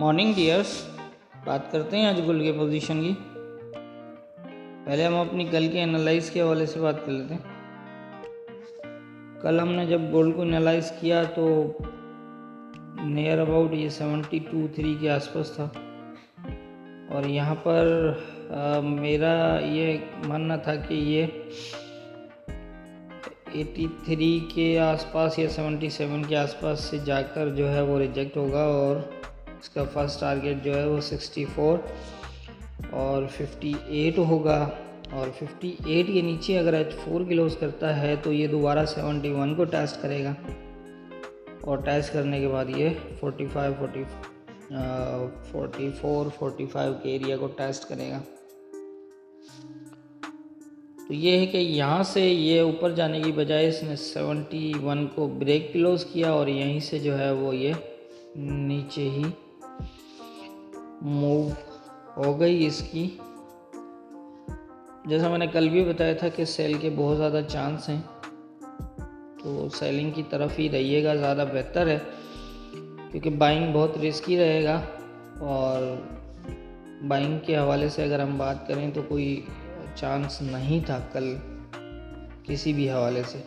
Morning dears. बात करते हैं आज गोल्ड के पोजीशन की। पहले हम अपनी कल के एनालाइज के हवाले से बात कर लेते हैं। कल हमने जब गोल्ड को एनालाइज किया तो नियर अबाउट ये 72.3 के आसपास था और यहाँ पर मेरा ये मानना था कि ये 83 के आसपास या 77 के आसपास से जाकर जो है वो रिजेक्ट होगा और इसका फर्स्ट टारगेट जो है वो 64 और 58 होगा और 58 के नीचे अगर H4 क्लोज करता है तो ये दोबारा 71 को टेस्ट करेगा और टेस्ट करने के बाद ये 44-45 के एरिया को टेस्ट करेगा। तो ये है कि यहाँ से ये ऊपर जाने की बजाय इसने 71 को ब्रेक क्लोज किया और यहीं से जो है वो ये नीचे ही मूव हो गई इसकी। जैसा मैंने कल भी बताया था कि सेल के बहुत ज़्यादा चांस हैं, तो सेलिंग की तरफ ही रहिएगा, ज़्यादा बेहतर है क्योंकि बाइंग बहुत रिस्की रहेगा। और बाइंग के हवाले से अगर हम बात करें तो कोई चांस नहीं था कल किसी भी हवाले से।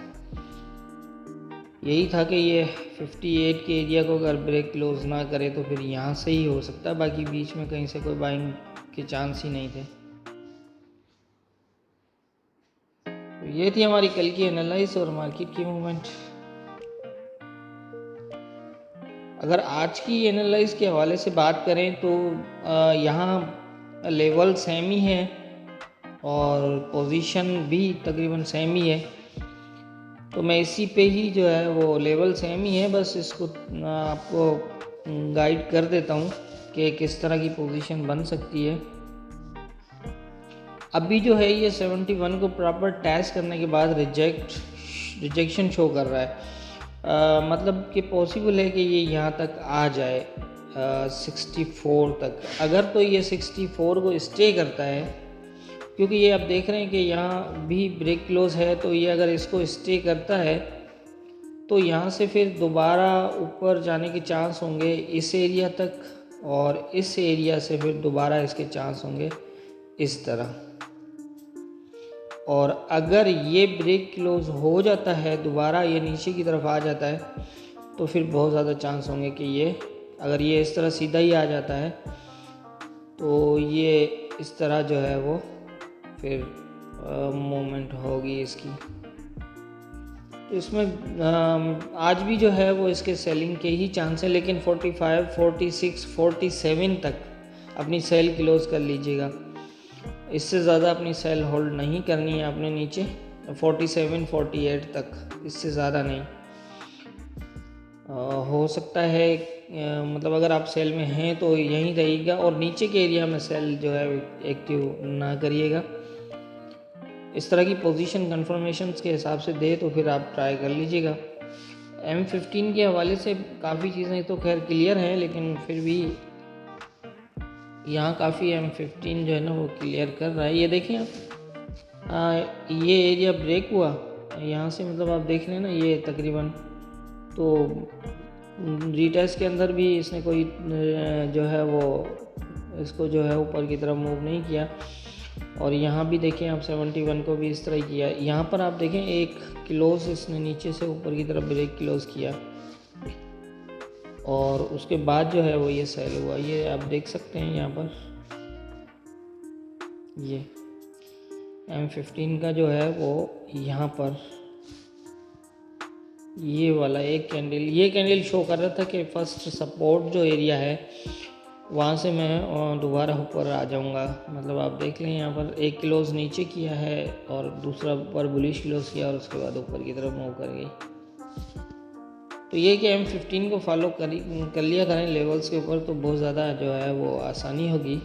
यही था कि ये 58 के एरिया को अगर ब्रेक क्लोज ना करे तो फिर यहाँ से ही हो सकता है, बाकी बीच में कहीं से कोई बाइंग के चांस ही नहीं थे। तो ये थी हमारी कल की एनालाइज और मार्केट की मूवमेंट। अगर आज की एनालाइज के हवाले से बात करें तो यहाँ लेवल सेम ही है और पोजीशन भी तकरीबन सेम ही है, तो मैं इसी पे ही जो है वो लेवल सेम ही है, बस इसको आपको गाइड कर देता हूँ कि किस तरह की पोजीशन बन सकती है। अभी जो है ये 71 को प्रॉपर टेस्ट करने के बाद रिजेक्शन शो कर रहा है। मतलब कि पॉसिबल है कि ये यहाँ तक आ जाए 64 तक। अगर तो ये 64 को स्टे करता है, क्योंकि ये आप देख रहे हैं कि यहाँ भी ब्रेक क्लोज है, तो ये अगर इसको स्टे करता है तो यहाँ से फिर दोबारा ऊपर जाने के चांस होंगे इस एरिया तक और इस एरिया से फिर दोबारा इसके चांस होंगे इस तरह। और अगर ये ब्रेक क्लोज हो जाता है, दोबारा ये नीचे की तरफ आ जाता है, तो फिर बहुत ज़्यादा चांस होंगे कि ये अगर ये इस तरह सीधा ही आ जाता है तो ये इस तरह जो है वो फिर मूवमेंट होगी इसकी। तो इसमें आज भी जो है वो इसके सेलिंग के ही चांस है, लेकिन 45, 46, 47 तक अपनी सेल क्लोज कर लीजिएगा। इससे ज़्यादा अपनी सेल होल्ड नहीं करनी है आपने नीचे 47, 48 तक, इससे ज़्यादा नहीं। हो सकता है मतलब अगर आप सेल में हैं तो यहीं रहिएगा और नीचे के एरिया में सेल जो है एक्टिव ना करिएगा। इस तरह की पोजीशन कंफर्मेशंस के हिसाब से दे तो फिर आप ट्राई कर लीजिएगा। M15 के हवाले से काफ़ी चीज़ें तो खैर क्लियर हैं, लेकिन फिर भी यहाँ काफ़ी M15 जो है ना वो क्लियर कर रहा है। ये देखें आप, ये एरिया ब्रेक हुआ यहाँ से, मतलब आप देख लें ना ये तकरीबन, तो रीटेस्ट के अंदर भी इसने कोई जो है वो इसको जो है ऊपर की तरफ मूव नहीं किया। और यहाँ भी देखें आप 71 को भी इस तरह किया। यहाँ पर आप देखें एक क्लोज इसने नीचे से ऊपर की तरफ ब्रेक क्लोज किया और उसके बाद जो है वो ये सेल हुआ। ये आप देख सकते हैं यहाँ पर ये M15 का जो है वो यहाँ पर ये वाला एक कैंडल, ये कैंडल शो कर रहा था कि फर्स्ट सपोर्ट जो एरिया है वहाँ से मैं दोबारा ऊपर आ जाऊँगा। मतलब आप देख लें यहाँ पर एक क्लोज नीचे किया है और दूसरा ऊपर बुलिश क्लोज किया और उसके बाद ऊपर की तरफ मूव कर गई। तो ये कि M15 को फॉलो कर लिया करें लेवल्स के ऊपर, तो बहुत ज़्यादा जो है वो आसानी होगी।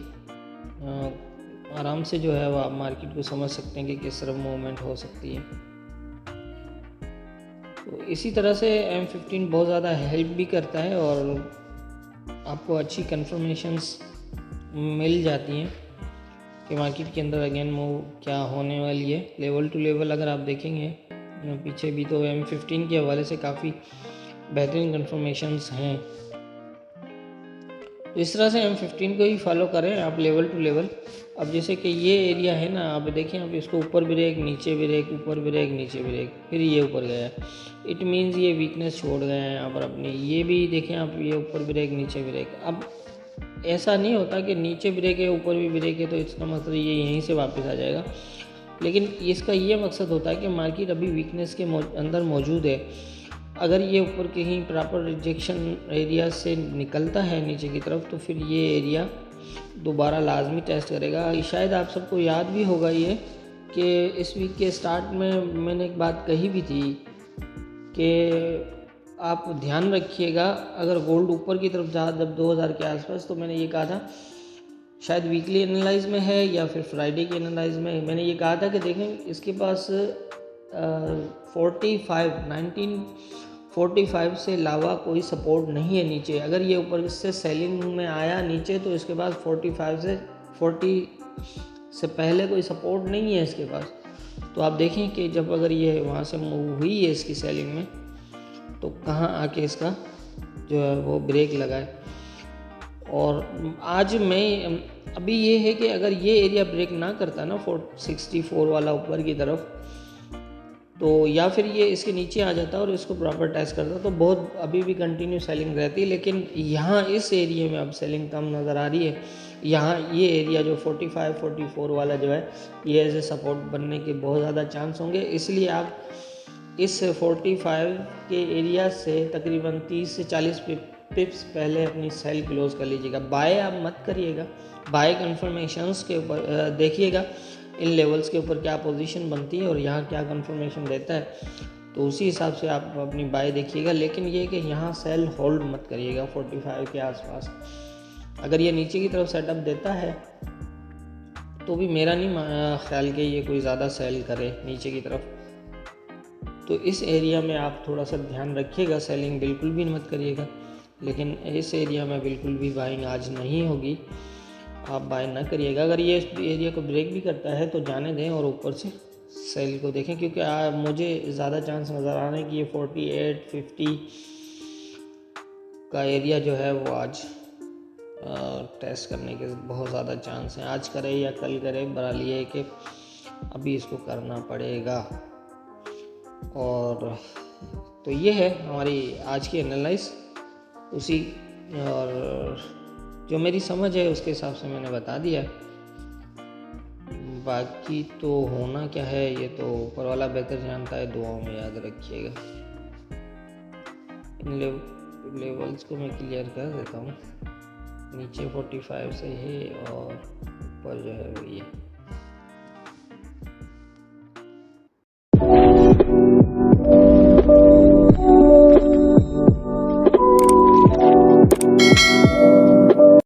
आराम से जो है वो आप मार्केट को समझ सकते हैं कि किस तरह मूवमेंट हो सकती है। तो इसी तरह से M15 बहुत ज़्यादा हेल्प भी करता है और आपको अच्छी कंफर्मेशंस मिल जाती हैं कि मार्केट के अंदर अगेन मूव क्या होने वाली है। लेवल टू लेवल अगर आप देखेंगे पीछे भी तो M15 के हवाले से काफ़ी बेहतरीन कंफर्मेशंस हैं। तो इस तरह से M15 को ही फॉलो करें आप लेवल टू लेवल। अब जैसे कि ये एरिया है ना, आप देखें आप इसको ऊपर ब्रेक नीचे ब्रेक ऊपर ब्रेक नीचे ब्रेक, फिर ये ऊपर गया, इट मीन्स ये वीकनेस छोड़ गए हैं यहाँ पर अपनी। ये भी देखें आप, ये ऊपर ब्रेक नीचे ब्रेक। अब ऐसा नहीं होता कि नीचे ब्रेक है ऊपर भी ब्रेक है तो इसका मतलब ये यहीं से वापस आ जाएगा, लेकिन इसका ये मकसद होता है कि मार्केट अभी वीकनेस के अंदर मौजूद है। अगर ये ऊपर कहीं प्रॉपर रिजेक्शन एरिया से निकलता है नीचे की तरफ तो फिर ये एरिया दोबारा लाजमी टेस्ट करेगा। शायद आप सबको याद भी होगा ये कि इस वीक के स्टार्ट में मैंने एक बात कही भी थी कि आप ध्यान रखिएगा अगर गोल्ड ऊपर की तरफ जा जब 2000 के आसपास, तो मैंने ये कहा था, शायद वीकली एनालाइज में है या फिर फ्राइडे के एनालाइज में, मैंने ये कहा था कि देखें इसके पास 1945 से अलावा कोई सपोर्ट नहीं है नीचे। अगर ये ऊपर से सेलिंग में आया नीचे तो इसके पास 40 से पहले कोई सपोर्ट नहीं है इसके पास। तो आप देखें कि जब अगर ये वहाँ से मूव हुई है इसकी सेलिंग में तो कहाँ आके इसका जो है वो ब्रेक लगा है। और आज मैं अभी ये है कि अगर ये एरिया ब्रेक ना करता ना 464 वाला ऊपर की तरफ, तो या फिर ये इसके नीचे आ जाता और इसको प्रॉपर टेस्ट करता तो बहुत अभी भी कंटिन्यू सेलिंग रहती। लेकिन यहाँ इस एरिया में अब सेलिंग कम नज़र आ रही है। यहाँ ये एरिया जो 45-44 वाला जो है ये एज ए सपोर्ट बनने के बहुत ज़्यादा चांस होंगे। इसलिए आप इस 45 के एरिया से तकरीबन 30 से 40 पिप्स पहले अपनी सेल क्लोज कर लीजिएगा। बाय आप मत करिएगा, बाय कंफर्मेशंस के ऊपर देखिएगा इन लेवल्स के ऊपर क्या पोजीशन बनती है और यहाँ क्या कंफर्मेशन देता है, तो उसी हिसाब से आप अपनी बाय देखिएगा। लेकिन ये कि यहाँ सेल होल्ड मत करिएगा 45 के आसपास। अगर ये नीचे की तरफ सेटअप देता है तो भी मेरा नहीं ख्याल कि ये कोई ज़्यादा सेल करे नीचे की तरफ। तो इस एरिया में आप थोड़ा सा ध्यान रखिएगा, सेलिंग बिल्कुल भी मत करिएगा। लेकिन इस एरिया में बिल्कुल भी बाइंग आज नहीं होगी, आप बाय ना करिएगा। अगर ये इस एरिया को ब्रेक भी करता है तो जाने दें और ऊपर से सेल को देखें, क्योंकि मुझे ज़्यादा चांस नज़र आ रहे हैं कि ये 48-50 का एरिया जो है वो आज टेस्ट करने के बहुत ज़्यादा चांस हैं। आज करे या कल करे, बहरहाल ये है कि अभी इसको करना पड़ेगा। और तो ये है हमारी आज की एनालाइज, उसी और जो मेरी समझ है उसके हिसाब से मैंने बता दिया। बाकी तो होना क्या है ये तो ऊपर वाला बेहतर जानता है, दुआओं में याद रखिएगा। इन लेवल्स को मैं क्लियर कर देता हूँ। नीचे 45 से है और ऊपर जो है वो ये